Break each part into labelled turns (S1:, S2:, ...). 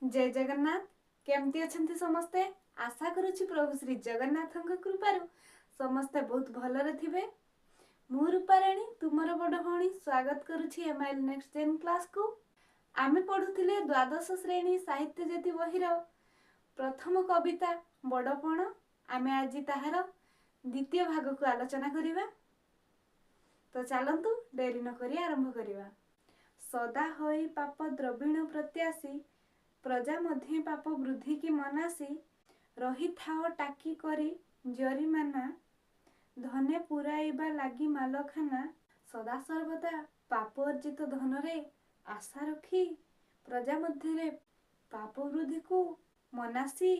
S1: जय जगन्नाथ। केमती अछंती समस्ते? आशा करुछि प्रभु श्री जगन्नाथ कृपारु समस्ते बहुत भलरे थिबे। मु रूपाराणी तुमर बड़ भौणी स्वागत करुछि एमआईएल नेक्स्ट जेन क्लास को। आमे पढुथिले द्वादश श्रेणी साहित्य जेति बहिर प्रथम कविता बड़पण। आमे आज ताहार द्वितीय भाग को आलोचना करिबा। तो चलंतु डेरी न करी आरंभ करिबा। सदा होई पाप द्रविण प्रत्याशी, प्रजा मध्य पाप वृद्धि की मनासी, रही थाओ टाकी करी जरिमाना, धने पुराइबा लागी मालखाना। सदा सर्वदा पाप अर्जित धन रे आशा रखी, प्रजा मध्य पाप वृद्धि को मनासी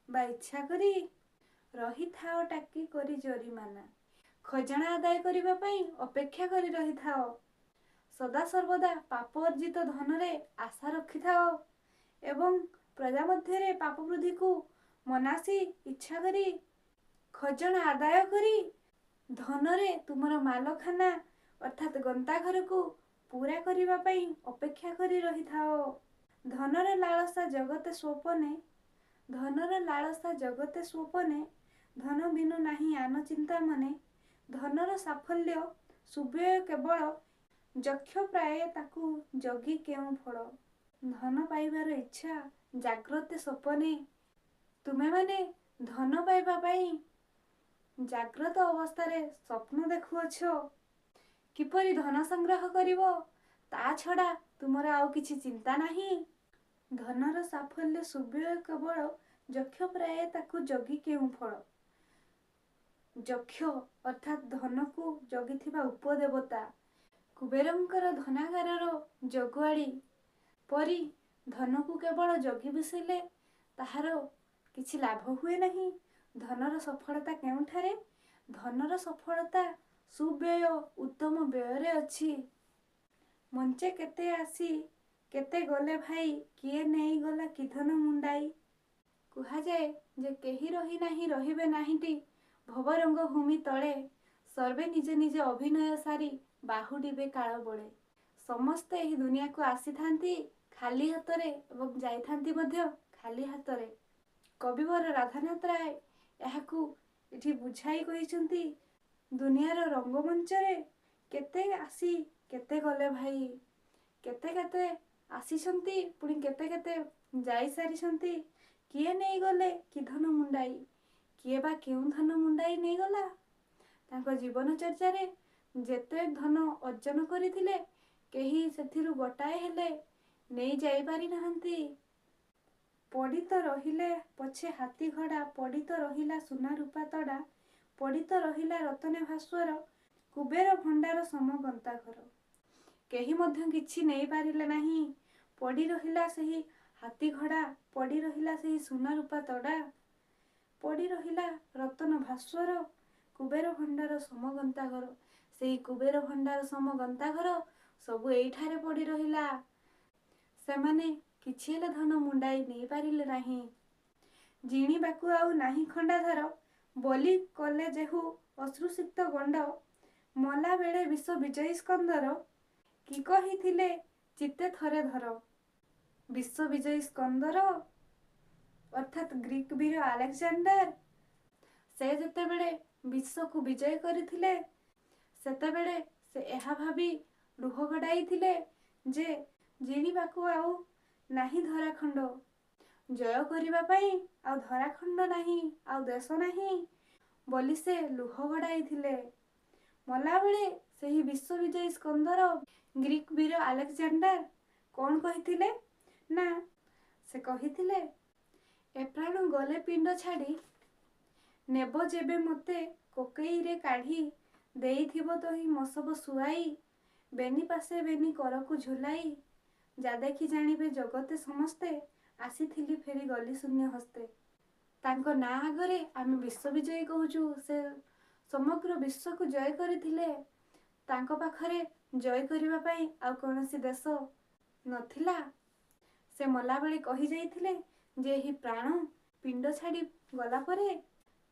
S1: बा इच्छा करी, रही थाओ टाकी करी जरिमाना। खजाना आदाय करिबा पई अपेक्षा करी रही थाओ। सदा सर्वदा पाप अर्जित धन रे आशा रखी थाओ एवं प्रजा मध्य पाप वृद्धि को मनासी इच्छा करी खजाना आदाय करी धन रे तुमर मालखाना अर्थात गंताघर को पूरा करिबा पई अपेक्षा करी रही थाओ। धनर लालसा जगते स्वपने, धनर लालसा जगते स्वपने, धन बिनु नाही आन चिंता मने। धनर साफल्य सुव्यय केवल, यक्ष प्राय ताकू जगी केउ फल। धन पाइबार इच्छा जाग्रते सपने, तुमे माने धन पाइबा पाई जाग्रत अवस्था स्वप्न देखुअछ। किपरि धन संग्रह करिवो ता छड़ा तुमर आउ किछि चिंता नाही। धनर साफल्य सुव्यय केवल, यक्ष प्राय ताकू जगी केउ फल। यक्ष अर्थात धन को जगिथिबा उपदेवता, कुबेरंकर धनागारर जगुआड़ी परी धन को केवल जगी बसिले ताहार किछि लाभ हुए नहीं। धनर सफलता केउठारे? धनर सफलता सुव्यय उत्तम व्यय अछि। मंचे केते आसी केते गले भाई, किए नेई गला कि धन मुंडाई। कुहा जाए जे केही रही नाही रहिबे नाहीटी, भवरंग भूमि तले सर्वे निज निज अभिनय सारी बाहुडीबे काल बळे। समस्ते एही दुनिया को आसी थांती खाली हातरे एवं जाई थांती मध्य खाली हातरे। कविवर राधानाथ राय एहाकू एठी बुझाई कहिसंती, दुनियार रंगमंच रे केते आसी केते गले भाई, केते केते आसीसंती पुणी केते केते जाई सारिसंती। किए नहीं गले कि धन मुंडाई, किए बा केउ धन मुंडाई नहीं गला। तांको जीवन चर्चा रे जेते धन अर्जन करिथिले केही सेथिरु गोटाए हेले नहीं जाई पारि नाहंती। पड़ी तो रहिले पछे हाथी घोड़ा, पड़ी तो रहिला सुना रूपा तड़ा, पड़ी तो रहिला रतने भास्वर, कुबेर भंडार सम गंताघर। केही मध्य किछि नहीं पारिले नाही। पड़ी रहिला सही हाथी घोड़ा, पड़ी रहिला सही सुना रूपा तड़ा, पड़ी रहिला रतन भास्वर, कुबेर भंडार सम गंताघर। सेही कुबेर भंडार सम गंताघर सबु एइठारे पड़ी रहिला। सेमाने किछि हेले धन मुंडाई नहीं पारिले नाही। जिणीबाकू आउ नाही खंडाधार, बोली कले जेहू अश्रुसिक्त गंड, मला बेले विश्व विजयी स्कंदर, कि कहिथिले चित्ते थरे धर। विश्व विजयी स्कंदर अर्थात ग्रीक वीर आलेक्जेंडर से जेतेबेले विश्व को विजय करिथिले सेतेबेले से एहा भाबी लुह गड़ाइथिले जे जिणीबाकू आउ नाही धराखंड, जय करिबा पई आउ धराखंड नाही आउ देश नाही बोली से लुह गड़ाइथिले। मला बेले सेही विश्व विजयी स्कंदर ग्रीक वीर आलेक्जेंडर कौन कहिथिले ना, से कहिथिले ए प्राण गले पिंड छाड़ी, नेब जेबे मते कोकेई रे काढ़ी, देइथिबो तोही मसब सुआई, बेनी पासे बेनी करकु झुलाई, जा देखी जानिबे जगते समस्ते, आसीथिली फेरी गली शून्य हस्ते। तांको ना आगरे आमे विश्व विजयी कहूचु। से समग्र विश्व को जय करिथिले। तांको पाखरे जय करिबा पई आ कोनोसी देश नथिला। से मला बेले कहि जाइथिले जे ही प्राण पिंड छाड़ी गला परे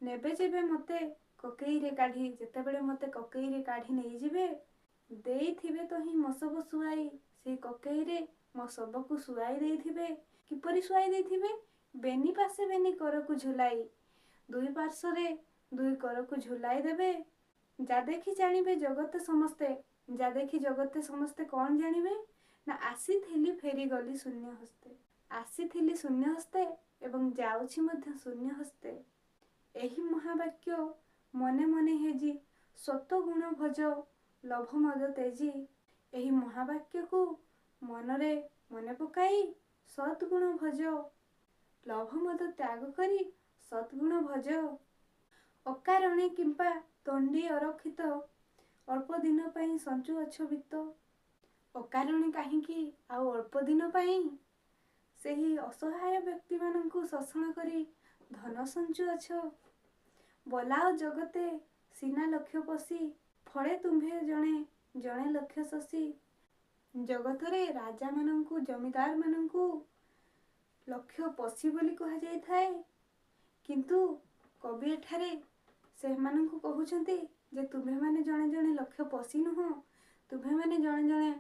S1: नेबे जेबे मते कोकेई रे काढ़ी, जेतेबेले मते कोकेई रे काढ़ी नहीं जिबे, देइथिबे तो ही मसब सुआई, से कोकेई रे ମୋ ଶବକୁ ଶୁଆଇ ଦେଇଥିବେ। କିପରି ଶୁଆଇ ଦେଇଥିବେ? ବେନି ପାଶେ ବେନି କରକୁ ଝୁଲାଇ, ଦୁଇ ପାର୍ଶ୍ୱରେ ଦୁଇ କରକୁ ଝୁଲାଇ ଦେବେ। ଯା ଦେଖି ଜାଣିବେ ଜଗତେ ସମସ୍ତେ। ଯା ଦେଖି ଜଗତେ ସମସ୍ତେ କ'ଣ ଜାଣିବେ? ନା ଆସିଥିଲି ଫେରିଗଲି ଶୂନ୍ୟ ହସ୍ତେ। ଆସିଥିଲି ଶୂନ୍ୟ ହସ୍ତେ ଏବଂ ଯାଉଛି ମଧ୍ୟ ଶୂନ୍ୟ ହସ୍ତେ। ଏହି ମହାବାକ୍ୟ ମନେ ମନେ ହେଜି, ସତ ଗୁଣ ଭଜ ଲୋଭ ମଦ ତେଜି। ଏହି ମହାବାକ୍ୟକୁ ମନରେ ମନେ ପକାଇ ସଦ୍ଗୁଣ ଭଜ, ଲୋଭ ମଦ ତ୍ୟାଗ କରି ସଦ୍ଗୁଣ ଭଜ। ଅକାରଣେ କିମ୍ବା ତଣ୍ଡି ଅରକ୍ଷିତ, ଅଳ୍ପ ଦିନ ପାଇଁ ସଞ୍ଚୁଅଛ ବିତ୍ତ। ଅକାରଣେ କାହିଁକି ଆଉ ଅଳ୍ପ ଦିନ ପାଇଁ ସେହି ଅସହାୟ ବ୍ୟକ୍ତିମାନଙ୍କୁ ଶୋଷଣ କରି ଧନ ସଞ୍ଚୁଅଛ। ବଲାଅ ଜଗତେ ସିନା ଲକ୍ଷ ପଶି, ଫଳେ ତୁମ୍ଭେ ଜଣେ ଜଣେ ଲକ୍ଷ ଶଶୀ। ଜଗତରେ ରାଜାମାନଙ୍କୁ ଜମିଦାରମାନଙ୍କୁ ଲକ୍ଷ ପଶି ବୋଲି କୁହାଯାଇଥାଏ, କିନ୍ତୁ କବି ଏଠାରେ ସେମାନଙ୍କୁ କହୁଛନ୍ତି ଯେ ତୁମ୍ଭେମାନେ ଜଣେ ଜଣେ ଲକ୍ଷ ପଶି ନୁହଁ, ତୁମ୍ଭେମାନେ ଜଣେ ଜଣେ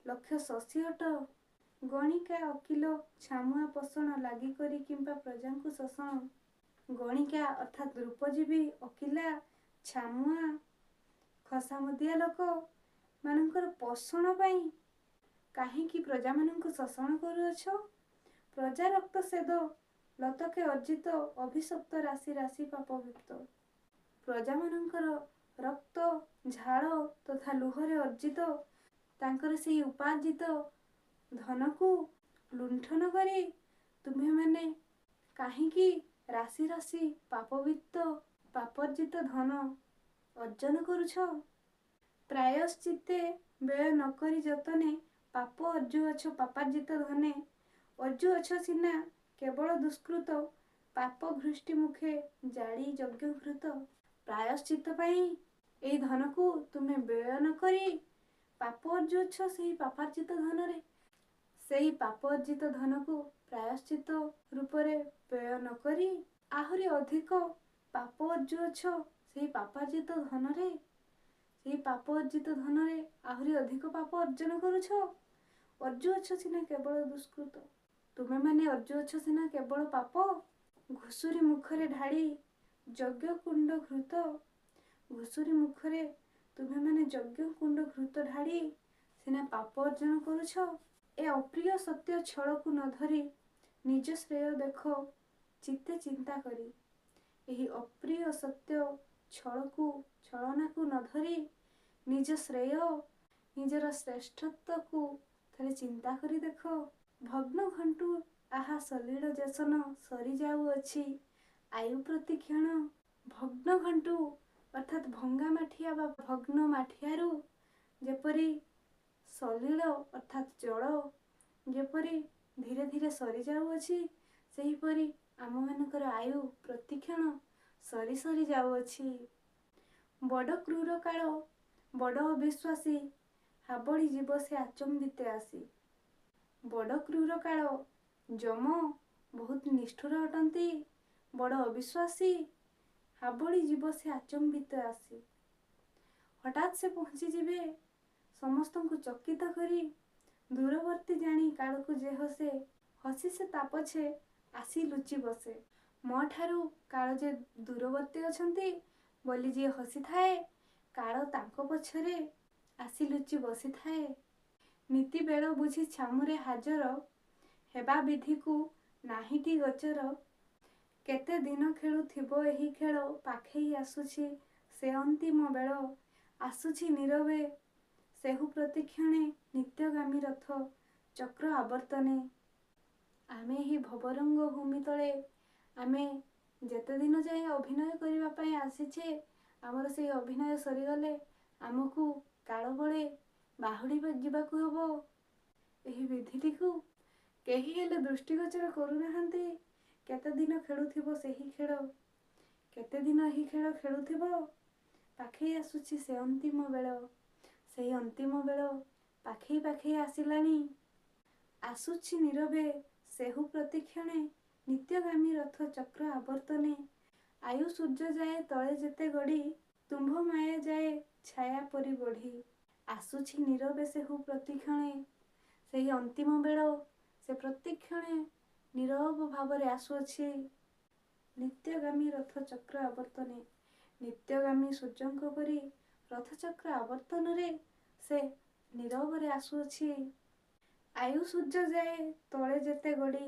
S1: ଲକ୍ଷ ଶଶୀ ଅଟ। ଗଣିକା ଓକିଲ ଛାମୁଆ ପୋଷଣ ଲାଗି କରି କିମ୍ବା ପ୍ରଜାଙ୍କୁ ଶୋଷଣ। ଗଣିକା ଅର୍ଥାତ୍ ରୂପଜୀବୀ, ଓକିଲା, ଛାମୁଆ, ଖସାମୁଦିଆ ଲୋକ ମାନଙ୍କର ପୋଷଣ ପାଇଁ କାହିଁକି ପ୍ରଜାମାନଙ୍କୁ ଶୋଷଣ କରୁଅଛ? ପ୍ରଜା ରକ୍ତ ସେଦ ଲତକେ ଅର୍ଜିତ, ଅଭିଶପ୍ତ ରାଶି ରାଶି ପାପବିପ୍ତ। ପ୍ରଜାମାନଙ୍କର ରକ୍ତ, ଝାଳ ତଥା ଲୁହରେ ଅର୍ଜିତ ତାଙ୍କର ସେହି ଉପାର୍ଜିତ ଧନକୁ ଲୁଣ୍ଠନ କରି ତୁମ୍ଭେମାନେ କାହିଁକି ରାଶି ରାଶି ପାପବିପ୍ତ ପାପର୍ଜିତ ଧନ ଅର୍ଜନ କରୁଛ? ପ୍ରାୟଶ୍ଚିତ୍ତେ ବ୍ୟୟ ନ କରି ଯତନେ, ପାପ ଅର୍ଜୁଅଛ ପାପାର୍ଜିତ ଧନେ। ଅର୍ଜୁଅଛ ସିନା କେବଳ ଦୁଷ୍କୃତ, ପାପ ଭୃଷ୍ଟି ମୁଖେ ଜାଳି ଯଜ୍ଞ ଘୃତ। ପ୍ରାୟଶ୍ଚିତ୍ତ ପାଇଁ ଏହି ଧନକୁ ତୁମେ ବ୍ୟୟ ନ କରି ପାପ ଅର୍ଜୁଅଛ ସେହି ପାପାର୍ଜିତ ଧନରେ। ସେହି ପାପ ଅର୍ଜିତ ଧନକୁ ପ୍ରାୟଶ୍ଚିତ୍ତ ରୂପରେ ବ୍ୟୟ ନ କରି ଆହୁରି ଅଧିକ ପାପ ଅର୍ଜୁଅଛ ସେହି ପାପାର୍ଜିତ ଧନରେ। ସେହି ପାପ ଅର୍ଜିତ ଧନରେ ଆହୁରି ଅଧିକ ପାପ ଅର୍ଜନ କରୁଛ। ଅର୍ଜୁଅଛ ସିନା କେବଳ ଦୁଷ୍କୃତ, ତୁମେମାନେ ଅର୍ଜୁଅଛ ସିନା କେବଳ ପାପ। ଘୁଷୁରୀ ମୁଖରେ ଢାଳି ଯଜ୍ଞ କୁଣ୍ଡ ଘୃତ। ଘୁଷୁରୀ ମୁଖରେ ତୁମେମାନେ ଯଜ୍ଞ କୁଣ୍ଡ ଘୃତ ଢାଳି ସିନା ପାପ ଅର୍ଜନ କରୁଛ। ଏ ଅପ୍ରିୟ ସତ୍ୟ ଛଳକୁ ନ ଧରି ନିଜ ଶ୍ରେୟ ଦେଖ ଚିତ୍ତେ ଚିନ୍ତା କରି। ଏହି ଅପ୍ରିୟ ସତ୍ୟ ଛଳକୁ ଛଳନାକୁ ନ ଧରି ନିଜ ଶ୍ରେୟ, ନିଜର ଶ୍ରେଷ୍ଠତ୍ୱକୁ ଥରେ ଚିନ୍ତା କରି ଦେଖ। ଭଗ୍ନ ଘଣ୍ଟୁ ଆହା ସଲିଳ ଯେସନ, ସରିଯାଉଅଛି ଆୟୁ ପ୍ରତି କ୍ଷଣ। ଭଗ୍ନ ଘଣ୍ଟୁ ଅର୍ଥାତ୍ ଭଙ୍ଗା ମାଠିଆ ବା ଭଗ୍ନ ମାଠିଆରୁ ଯେପରି ସଲିଳ ଅର୍ଥାତ୍ ଜଳ ଯେପରି ଧୀରେ ଧୀରେ ସରିଯାଉଅଛି, ସେହିପରି ଆମମାନଙ୍କର ଆୟୁ ପ୍ରତିକ୍ଷଣ ସରି ସରି ଯାଉଅଛି। ବଡ଼ କ୍ରୂର କାଳ, ବଡ଼ ଅବିଶ୍ୱାସୀ, ହାବଳି ଯିବ ସେ ଆଚମ୍ବିତେ ଆସି। ବଡ଼ କ୍ରୂର କାଳ, ଯମ ବହୁତ ନିଷ୍ଠୁର ଅଟନ୍ତି, ବଡ଼ ଅବିଶ୍ୱାସୀ, ହାବଳି ଯିବ ସେ ଆଚମ୍ବିତ ଆସି। ହଠାତ୍ ସେ ପହଞ୍ଚିଯିବେ ସମସ୍ତଙ୍କୁ ଚକିତ କରି, ଦୂରବର୍ତ୍ତୀ ଜାଣି କାଳକୁ ଯେ ହସେ, ହସି ସେ ତା ପଛେ ଆସି ଲୁଚି ବସେ। ମୋ ଠାରୁ କାଳ ଯେ ଦୂରବର୍ତ୍ତୀ ଅଛନ୍ତି ବୋଲି ଯିଏ ହସିଥାଏ, କାଳ ତାଙ୍କ ପଛରେ ଆସି ଲୁଚି ବସିଥାଏ। ନୀତି ବେଳ ବୁଝି ଛାମୁରେ ହାଜର, ହେବା ବିଧିକୁ ନାହିଁଟି ଗୋଚର। କେତେ ଦିନ ଖେଳୁଥିବ ଏହି ଖେଳ, ପାଖେଇ ଆସୁଛି ସେ ଅନ୍ତିମ ବେଳ। ଆସୁଛି ନୀରବେ ସେହୁ ପ୍ରତିକ୍ଷଣେ, ନିତ୍ୟଗାମୀ ରଥ ଚକ୍ର ଆବର୍ତ୍ତନେ। ଆମେ ଏହି ଭବରଙ୍ଗ ଭୂମି ତଳେ ଆମେ ଯେତେ ଦିନ ଯାଏ ଅଭିନୟ କରିବା ପାଇଁ ଆସିଛେ, ଆମର ସେହି ଅଭିନୟ ସରିଗଲେ ଆମକୁ କାଳ ବଳେ ବାହୁଡ଼ି ଯିବାକୁ ହେବ। ଏହି ବିଧିଟିକୁ କେହି ହେଲେ ଦୃଷ୍ଟିଗୋଚର କରୁନାହାନ୍ତି। କେତେ ଦିନ ଖେଳୁଥିବ ସେହି ଖେଳ, କେତେ ଦିନ ଏହି ଖେଳ ଖେଳୁଥିବ। ପାଖେଇ ଆସୁଛି ସେ ଅନ୍ତିମ ବେଳ, ସେହି ଅନ୍ତିମ ବେଳ ପାଖେଇ ପାଖେଇ ଆସିଲାଣି। ଆସୁଛି ନୀରବେ ସେହୁ ପ୍ରତିକ୍ଷଣେ, ନିତ୍ୟଗାମୀ ରଥ ଚକ୍ର ଆବର୍ତ୍ତନେ। ଆୟୁ ସୂର୍ଯ୍ୟ ଯାଏ ତଳେ ଯେତେ ଗଡ଼ି, ତୁମ୍ଭ ମାୟା ଯାଏ ଛାୟା ପରି ବଢ଼ି। ଆସୁଛି ନୀରବେ ସେହୁ ପ୍ରତିକ୍ଷଣେ, ସେହି ଅନ୍ତିମ ବେଳ ସେ ପ୍ରତିକ୍ଷଣେ ନୀରବ ଭାବରେ ଆସୁଅଛି। ନିତ୍ୟଗାମୀ ରଥଚକ୍ର ଆବର୍ତ୍ତନେ, ନିତ୍ୟଗାମୀ ସୂର୍ଯ୍ୟଙ୍କ ପରି ରଥଚକ୍ର ଆବର୍ତ୍ତନରେ ସେ ନୀରବରେ ଆସୁଅଛି। ଆୟୁ ସୂର୍ଯ୍ୟ ଯାଏ ତଳେ ଯେତେ ଗଡ଼ି,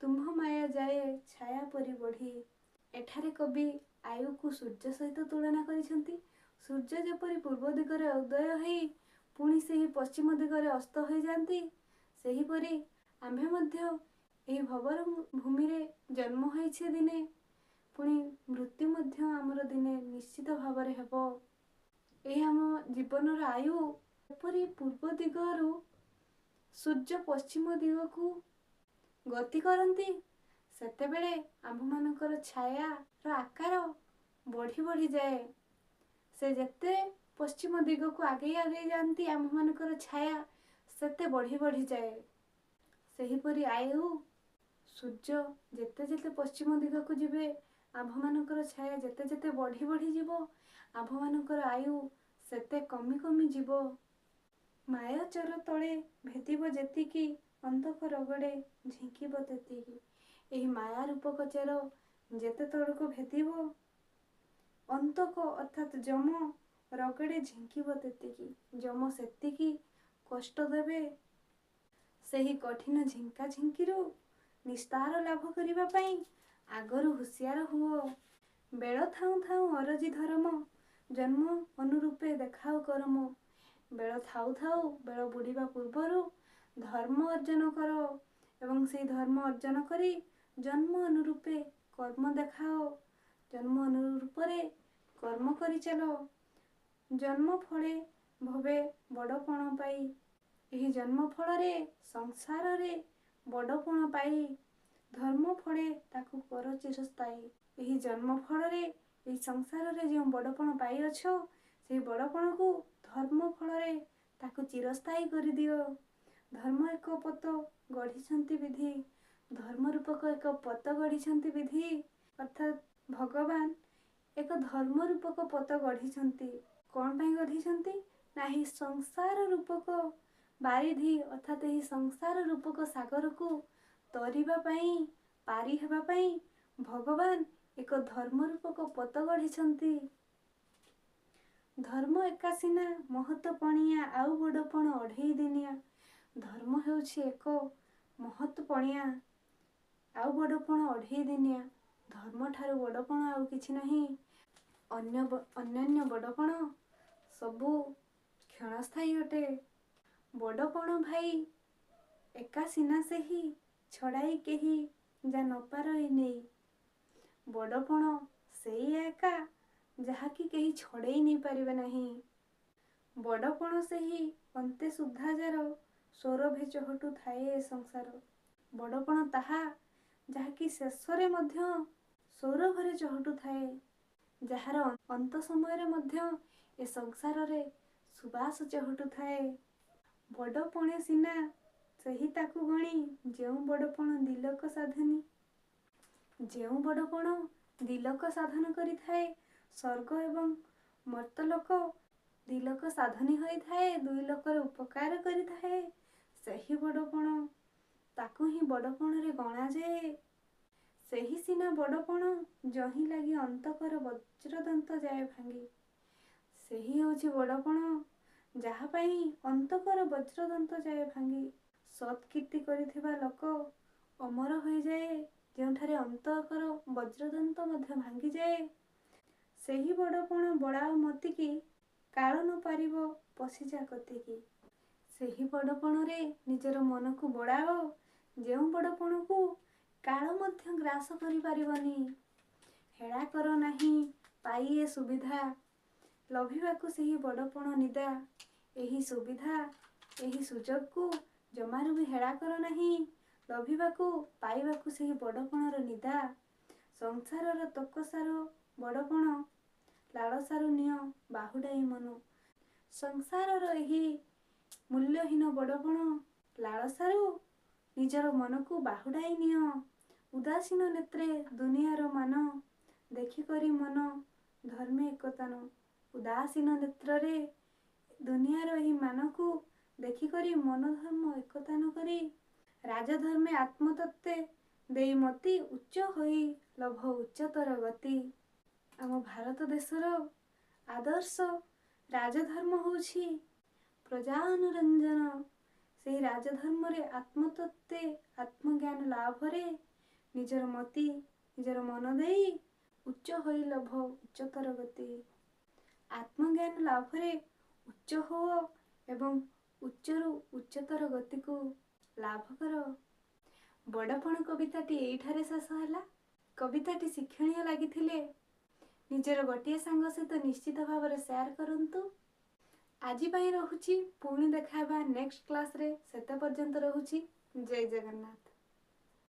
S1: ତୁମ୍ଭ ମାୟା ଯାଏ ଛାୟା ପରି ବଢ଼ି। ଏଠାରେ କବି ଆୟୁକୁ ସୂର୍ଯ୍ୟ ସହିତ ତୁଳନା କରିଛନ୍ତି। ସୂର୍ଯ୍ୟ ଯେପରି ପୂର୍ବ ଦିଗରେ ଉଦୟ ହେଇ ପୁଣି ସେହି ପଶ୍ଚିମ ଦିଗରେ ଅସ୍ତ ହୋଇଯାଆନ୍ତି, ସେହିପରି ଆମ୍ଭେ ମଧ୍ୟ ଏହି ଭବର ଭୂମିରେ ଜନ୍ମ ହୋଇଛେ ଦିନେ, ପୁଣି ମୃତ୍ୟୁ ମଧ୍ୟ ଆମର ଦିନେ ନିଶ୍ଚିତ ଭାବରେ ହେବ। ଏହି ଆମ ଜୀବନର ଆୟୁ ଯେପରି ପୂର୍ବ ଦିଗରୁ ସୂର୍ଯ୍ୟ ପଶ୍ଚିମ ଦିଗକୁ ଗତି କରନ୍ତି, ସେତେବେଳେ ଆମ୍ଭମାନଙ୍କର ଛାୟାର ଆକାର ବଢ଼ି ବଢ଼ିଯାଏ। ସେ ଯେତେ ପଶ୍ଚିମ ଦିଗକୁ ଆଗେଇ ଆଗେଇ ଯାଆନ୍ତି, ଆମ୍ଭମାନଙ୍କର ଛାୟା ସେତେ ବଢ଼ି ବଢ଼ିଯାଏ। ସେହିପରି ଆୟୁ ସୂର୍ଯ୍ୟ ଯେତେ ଯେତେ ପଶ୍ଚିମ ଦିଗକୁ ଯିବେ, ଆମ୍ଭମାନଙ୍କର ଛାୟା ଯେତେ ଯେତେ ବଢ଼ି ବଢ଼ିଯିବ, ଆମ୍ଭମାନଙ୍କର ଆୟୁ ସେତେ କମି କମି ଯିବ। ମାୟା ଚର ତଳେ ଭେଦିବ ଯେତିକି, ଅନ୍ତକ ରଗଡ଼େ ଝିଙ୍କିବ ତେତିକି। ଏହି ମାୟା ରୂପକ ଚେର ଯେତେ ତଳକୁ ଭେଦିବ, ଅନ୍ତକ ଅର୍ଥାତ୍ ଯମ ରଗଡ଼େ ଝିଙ୍କିବ ତେତିକି। ଯମ ସେତିକି କଷ୍ଟ ଦେବେ। ସେହି କଠିନ ଝିଙ୍କା ଝିଙ୍କିରୁ ନିସ୍ତାର ଲାଭ କରିବା ପାଇଁ ଆଗରୁ ହୁସିଆର ହୁଅ। ବେଳ ଥାଉଁ ଥାଉଁ ଅରଜି ଧରମ, ଜନ୍ମ ଅନୁରୂପେ ଦେଖାଉ କରମ। ବେଳ ଥାଉ ଥାଉ, ବେଳ ବୁଡ଼ିବା ପୂର୍ବରୁ ଧର୍ମ ଅର୍ଜନ କର ଏବଂ ସେହି ଧର୍ମ ଅର୍ଜନ କରି ଜନ୍ମ ଅନୁରୂପେ କର୍ମ ଦେଖାଅ। ଜନ୍ମ ଅନୁରୂପରେ କର୍ମ କରିଚାଲ। ଜନ୍ମ ଫଳେ ଭବେ ବଡ଼ପଣ ପାଇ, ଏହି ଜନ୍ମ ଫଳରେ ସଂସାରରେ ବଡ଼ପଣ ପାଇ ଧର୍ମ ଫଳେ ତାକୁ କର ଚିରସ୍ଥାୟୀ। ଏହି ଜନ୍ମ ଫଳରେ ଏହି ସଂସାରରେ ଯେଉଁ ବଡ଼ପଣ ପାଇଅଛ, ସେହି ବଡ଼ପଣକୁ ଧର୍ମ ଫଳରେ ତାକୁ ଚିରସ୍ଥାୟୀ କରିଦିଅ। ଧର୍ମ ଏକ ପତ ଗଢ଼ିଛନ୍ତି ବିଧି, ଧର୍ମ ରୂପକ ଏକ ପତ ଗଢ଼ିଛନ୍ତି ବିଧି, ଅର୍ଥାତ୍ ଭଗବାନ ଏକ ଧର୍ମ ରୂପକ ପତ ଗଢ଼ିଛନ୍ତି। କ'ଣ ପାଇଁ ଗଢ଼ିଛନ୍ତି? ନା ଏହି ସଂସାର ରୂପକ ବାରିଧି, ଅର୍ଥାତ୍ ଏହି ସଂସାର ରୂପକ ସାଗରକୁ ତରିବା ପାଇଁ, ପାରି ହେବା ପାଇଁ ଭଗବାନ ଏକ ଧର୍ମ ରୂପକ ପତ ଗଢ଼ିଛନ୍ତି। ଧର୍ମ ଏକା ସିନା ମହତ ପଣିଆ, ଆଉ ବଡ଼ପଣ ଅଢ଼େଇ ଦିନିଆ। ଧର୍ମ ହେଉଛି ଏକ ମହତ ପଣିଆ, ଆଉ ବଡ଼ପଣ ଅଢ଼େଇ ଦିନିଆ। ଧର୍ମଠାରୁ ବଡ଼ପଣ ଆଉ କିଛି ନାହିଁ। ଅନ୍ୟାନ୍ୟ ବଡ଼ପଣ ସବୁ କ୍ଷଣସ୍ଥାୟୀ ଅଟେ। ବଡ଼ପଣ ଭାଇ ଏକା ସିନା ସେହି, ଛଡ଼ାଇ କେହି ଯା ନ ପାରଇ ନେଇ। ବଡ଼ପଣ ସେଇଆ ଏକା, ଯାହାକି କେହି ଛଡ଼େଇ ନେଇପାରିବେ ନାହିଁ। ବଡ଼ପଣ ସେହି ଅନ୍ତେ ସୁଦ୍ଧା ଯାର, ସୌରଭେ ଚହଟୁ ଥାଏ ଏ ସଂସାର। ବଡ଼ପଣ ତାହା ଯାହାକି ଶେଷରେ ମଧ୍ୟ ସୌରଭରେ ଚହଟୁ ଥାଏ, ଯାହାର ଅନ୍ତ ସମୟରେ ମଧ୍ୟ ଏ ସଂସାରରେ ସୁବାସ ଚହଟୁଥାଏ। ବଡ଼ପଣେ ସିନା ସେହି ତାକୁ ଗଣି, ଯେଉଁ ବଡ଼ପଣ ଦିଲକ ସାଧନି। ଯେଉଁ ବଡ଼ପଣ ଦିଲକ ସାଧନ କରିଥାଏ, ସ୍ୱର୍ଗ ଏବଂ ମର୍ତ୍ତ୍ୟଲୋକ ଦିଲକ ସାଧନୀ ହୋଇଥାଏ, ଦୁଇ ଲୋକର ଉପକାର କରିଥାଏ, ସେହି ବଡ଼ପଣ, ତାକୁ ହିଁ ବଡ଼ପଣରେ ଗଣାଯାଏ। ସେହି ସିନା ବଡ଼ପଣ ଯହିଁ ଲାଗି ଅନ୍ତକର ବଜ୍ରଦନ୍ତ ଯାଏ ଭାଙ୍ଗି। ସେହି ହେଉଛି ବଡ଼ପଣ, ଯାହା ପାଇଁ ଅନ୍ତକର ବଜ୍ରଦନ୍ତ ଯାଏ ଭାଙ୍ଗି। ସତ୍ କୀର୍ତ୍ତି କରିଥିବା ଲୋକ ଅମର ହୋଇଯାଏ, ଯେଉଁଠାରେ ଅନ୍ତକର ବଜ୍ରଦନ୍ତ ମଧ୍ୟ ଭାଙ୍ଗିଯାଏ। ସେହି ବଡ଼ପଣ ବଳାଅ ମତିକି, କାଳ ନ ପାରିବ ପଶିଯା କତିକି। ସେହି ବଡ଼ପଣରେ ନିଜର ମନକୁ ବଳାଅ, ଯେଉଁ ବଡ଼ପଣକୁ କାଳ ମଧ୍ୟ ଗ୍ରାସ କରିପାରିବନି। ହେଳା କର ନାହିଁ ପାଇ ଏ ସୁବିଧା, ଲଭିବାକୁ ସେହି ବଡ଼ପଣ ନିଦା। ଏହି ସୁବିଧା, ଏହି ସୁଯୋଗକୁ ଜମାରୁ ବି ହେଳା କର ନାହିଁ, ଲଭିବାକୁ ପାଇବାକୁ ସେହି ବଡ଼ପଣର ନିଦା। ସଂସାରର ତକସାର ବଡ଼ପଣ, ଲାଳସାରୁ ନିଅ ବାହୁଡ଼ାଇ ମନ। ସଂସାରର ଏହି ମୂଲ୍ୟହୀନ ବଡ଼ପଣ ଲାଳସାରୁ ନିଜର ମନକୁ ବାହୁଡ଼ାଇ ନିଅ। ଉଦାସୀନ ନେତ୍ରେ ଦୁନିଆର ମାନ, ଦେଖିକରି ମନ ଧର୍ମେ ଏକତାନ। ଉଦାସୀନ ନେତ୍ରରେ ଦୁନିଆର ଏହି ମାନକୁ ଦେଖିକରି ମନୋଧର୍ମ ଏକତା ନ କରି ରାଜଧର୍ମେ ଆତ୍ମତତ୍ତ୍ୱେ ଦେଇ ମତି ଉଚ୍ଚ ହୋଇ ଲଭ ଉଚ୍ଚତର ଗତି। ଆମ ଭାରତ ଦେଶର ଆଦର୍ଶ ରାଜଧର୍ମ ହେଉଛି ପ୍ରଜା ଅନୁରଞ୍ଜନ। ସେହି ରାଜଧର୍ମରେ ଆତ୍ମତତ୍ତ୍ୱେ ଆତ୍ମଜ୍ଞାନ ଲାଭରେ ନିଜର ମତି ନିଜର ମନ ଦେଇ ଉଚ୍ଚ ହୋଇ ଲଭ ଉଚ୍ଚତର ଗତି। ଆତ୍ମଜ୍ଞାନ ଲାଭରେ ଉଚ୍ଚ ହୁଅ ଏବଂ ଉଚ୍ଚରୁ ଉଚ୍ଚତର ଗତିକୁ ଲାଭ କର। ବଡ଼ପଣ କବିତାଟି ଏଇଠାରେ ଶେଷ ହେଲା। କବିତାଟି ଶିକ୍ଷଣୀୟ ଲାଗିଥିଲେ ନିଜର ଗୋଟିଏ ସାଙ୍ଗ ସହିତ ନିଶ୍ଚିତ ଭାବରେ ସେୟାର କରନ୍ତୁ। ଆଜି ପାଇଁ ରହୁଛି, ପୁଣି ଦେଖା ହେବା ନେକ୍ସଟ କ୍ଲାସରେ। ସେତେ ପର୍ଯ୍ୟନ୍ତ ରହୁଛି। ଜୟ ଜଗନ୍ନାଥ।